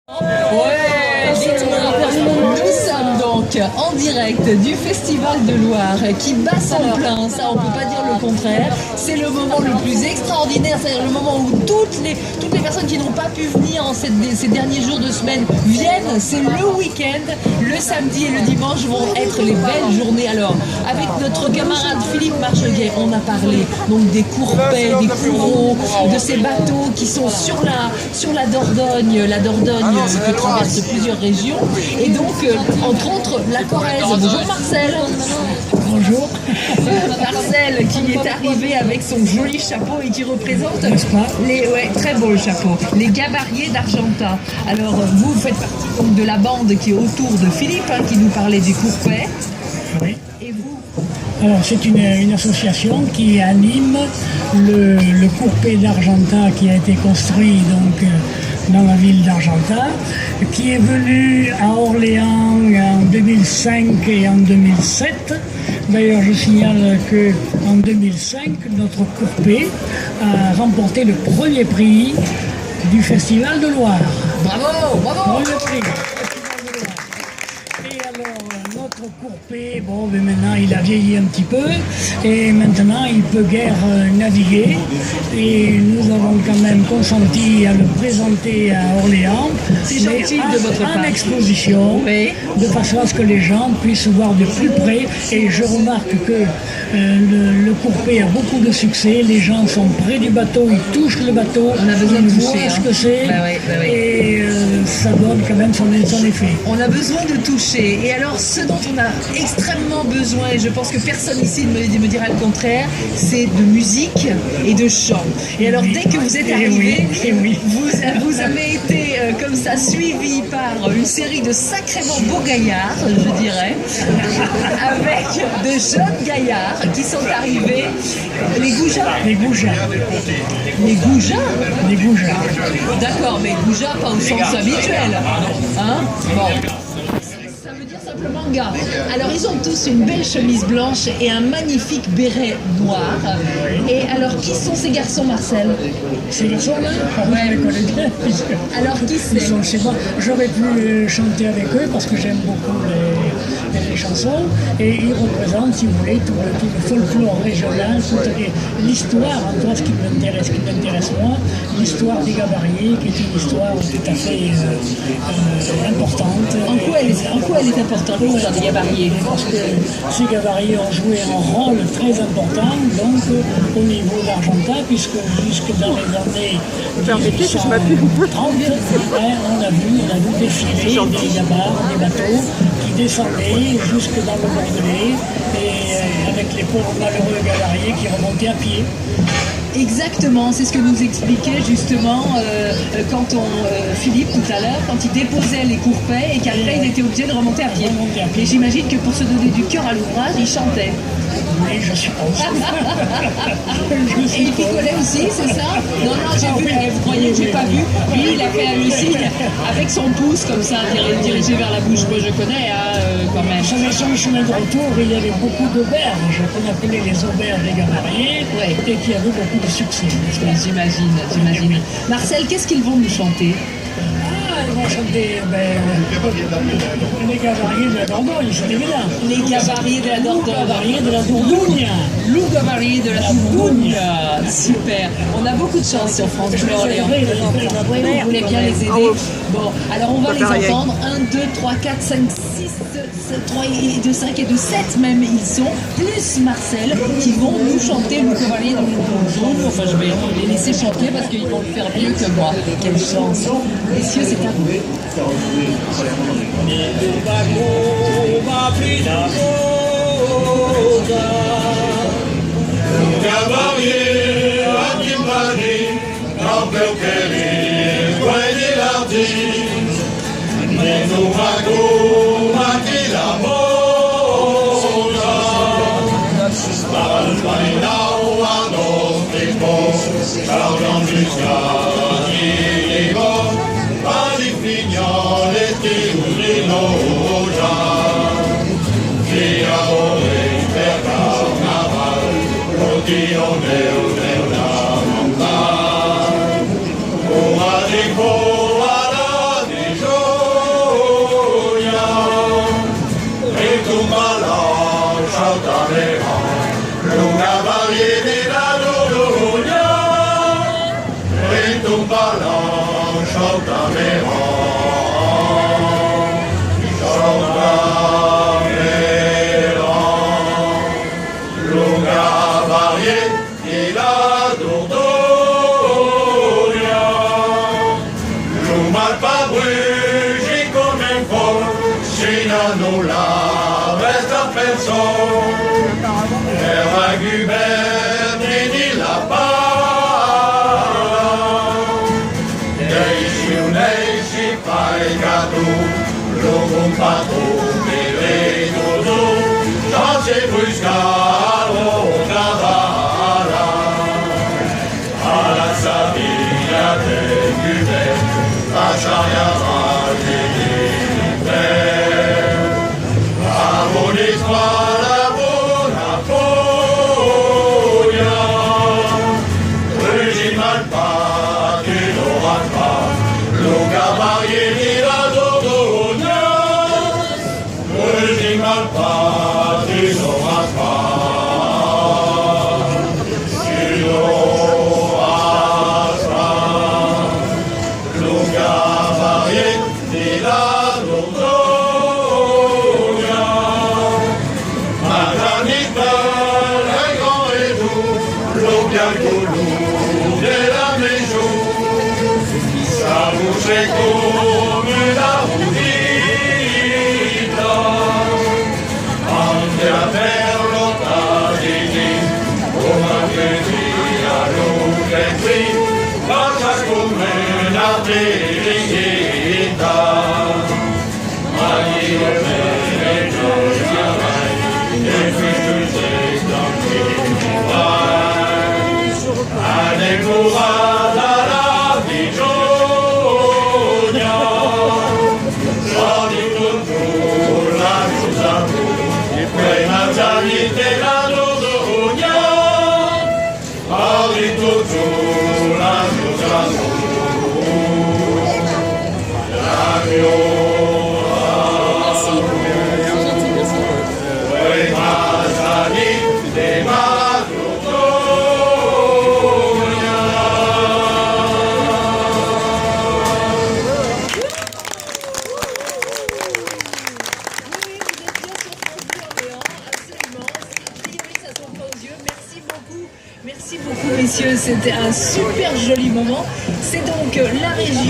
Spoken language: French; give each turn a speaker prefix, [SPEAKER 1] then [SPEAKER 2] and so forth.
[SPEAKER 1] Ouais, dites-moi, nous sommes donc en direct du Festival de Loire qui bat son plein, ça on peut pas dire le contraire. C'est le moment le plus extraordinaire, c'est-à-dire le moment où toutes les personnes qui n'ont pas pu venir en ces derniers jours de semaine viennent. C'est le week-end, le samedi et le dimanche vont être les belles journées. Alors, avec notre camarade Philippe Marcheguet, on a parlé donc des courpets, des courreaux, de ces bateaux qui sont sur la Dordogne, que traverse plusieurs régions, et donc entre autres la Corrèze. Bonjour Marcel.
[SPEAKER 2] Bonjour.
[SPEAKER 1] Marcel qui est arrivé avec son joli chapeau et qui représente très beau le chapeau, les Gabariers d'Argentat. Alors vous faites partie donc de la bande qui est autour de Philippe, qui nous parlait du courpet.
[SPEAKER 2] Oui.
[SPEAKER 1] Et vous?
[SPEAKER 2] Alors c'est une association qui anime le courpet d'Argentat qui a été construit donc dans la ville d'Argentat, qui est venu à Orléans en 2005 et en 2007. D'ailleurs, je signale qu'en 2005, notre courpet a remporté le premier prix du Festival de Loire.
[SPEAKER 1] Bravo, bravo.
[SPEAKER 2] Premier prix. Et alors, notre courpet, bon, mais maintenant il a vieilli un petit peu et maintenant il peut guère naviguer. Et nous avons quand même consenti à le présenter à Orléans.
[SPEAKER 1] C'est gentil de votre part.
[SPEAKER 2] En exposition,
[SPEAKER 1] oui,
[SPEAKER 2] de façon à ce que les gens puissent voir de plus près. Et je remarque que le courpet a beaucoup de succès. Les gens sont près du bateau, ils touchent le bateau,
[SPEAKER 1] on a besoin
[SPEAKER 2] ils
[SPEAKER 1] de
[SPEAKER 2] voient
[SPEAKER 1] toucher,
[SPEAKER 2] ce que c'est.
[SPEAKER 1] oui.
[SPEAKER 2] Et ça donne quand même son effet.
[SPEAKER 1] On a besoin de toucher. Et alors, ce dont on a extrêmement besoin, et je pense que personne ici ne me dira le contraire, c'est de musique et de chant. Et alors, dès que vous êtes arrivé, vous avez été comme ça suivi par une série de sacrément beaux gaillards, je dirais, avec de jeunes gaillards qui sont arrivés, les goujats.
[SPEAKER 2] Les goujats.
[SPEAKER 1] Les goujats.
[SPEAKER 2] Les goujats.
[SPEAKER 1] D'accord, mais goujats pas au sens habituel. Hein? Bon. Ça veut dire simplement gars. Alors ils ont tous une belle chemise blanche et un magnifique béret noir. Et alors qui sont ces garçons, Marcel?
[SPEAKER 2] Ces garçons-là, je les connais bien.
[SPEAKER 1] Alors qui c'est?
[SPEAKER 2] Ils sont chez moi. J'aurais pu chanter avec eux parce que j'aime beaucoup les chansons. Et ils représentent, si vous voulez, tout le folklore régional, toute l'histoire, en tout cas ce qui m'intéresse moi, l'histoire des Gabariers, qui est une histoire tout à fait importante.
[SPEAKER 1] En quoi elle est importante, l'histoire des Gabariers?
[SPEAKER 2] Parce que ces Gabariers ont joué un rôle très important donc au niveau d'Argentat, puisque jusque dans les années 1930, on a vu défiler des gabarres, des bateaux qui descendaient jusque dans le Bordelais et avec les pauvres malheureux Gabariers qui remontaient à pied.
[SPEAKER 1] Exactement, c'est ce que nous expliquait justement Philippe tout à l'heure, quand il déposait les courpets et qu'après il était obligé de remonter à pied. Et j'imagine que pour se donner du cœur à l'ouvrage, il chantait.
[SPEAKER 2] Oui, je suppose.
[SPEAKER 1] Et il picolait aussi, c'est ça? Non, j'ai vu, vous croyez que j'ai pas vu? Lui, il a fait un signe avec son pouce comme ça, dirigé vers la bouche. Moi, je connais, quand même.
[SPEAKER 2] Sur le chemin de retour, il y avait beaucoup d'auberges, qu'on appelait les auberges des Gabariers, et qui avaient beaucoup de succès.
[SPEAKER 1] J'imagine. Marcel, qu'est-ce qu'ils vont nous chanter?
[SPEAKER 2] Ils vont chanter les Gabariers de la Dordogne, c'est évident.
[SPEAKER 1] Les Gabariers de la Dordogne.
[SPEAKER 2] Les Gabariers de la Dordogne.
[SPEAKER 1] Lou Gabarier de la Dordogne. Super. On a beaucoup de chance sur France Bleu Orléans. Oui, vous voulez bien les aider. Bon, alors on va les entendre. 1, 2, 3, 4, 5, 6, 3 et de 5 et de 7 même ils sont, plus Marcel, qui vont nous chanter le Gabarier de la Dordogne. Enfin, je vais les laisser chanter parce qu'ils vont le faire mieux que moi. Quelle chance. Messieurs, c'est à vous.
[SPEAKER 3] Gabarier, aqui Paris, não eu querer, guarde lardim, nem no vago, aqui da moja, para o painel, a nos tripos, cargam de chá, pas les fignoles, les tirs, les noja, qui a volé, faire carnaval, roti au nez. O Era guberni la pala, dei si fai cadu, lo compatu per tu, già se buscavo cavala, alla sabia del guber, lasciai avanti di per, amore squadra. Come la vita, anche a terra tardi, come che sia lunga qui, basta come la verità. Ma io me ne gioia mai, e questo sei tranquillo vai, alle curata la vigioia.
[SPEAKER 1] Merci beaucoup, messieurs. C'était un super joli moment. C'est donc la région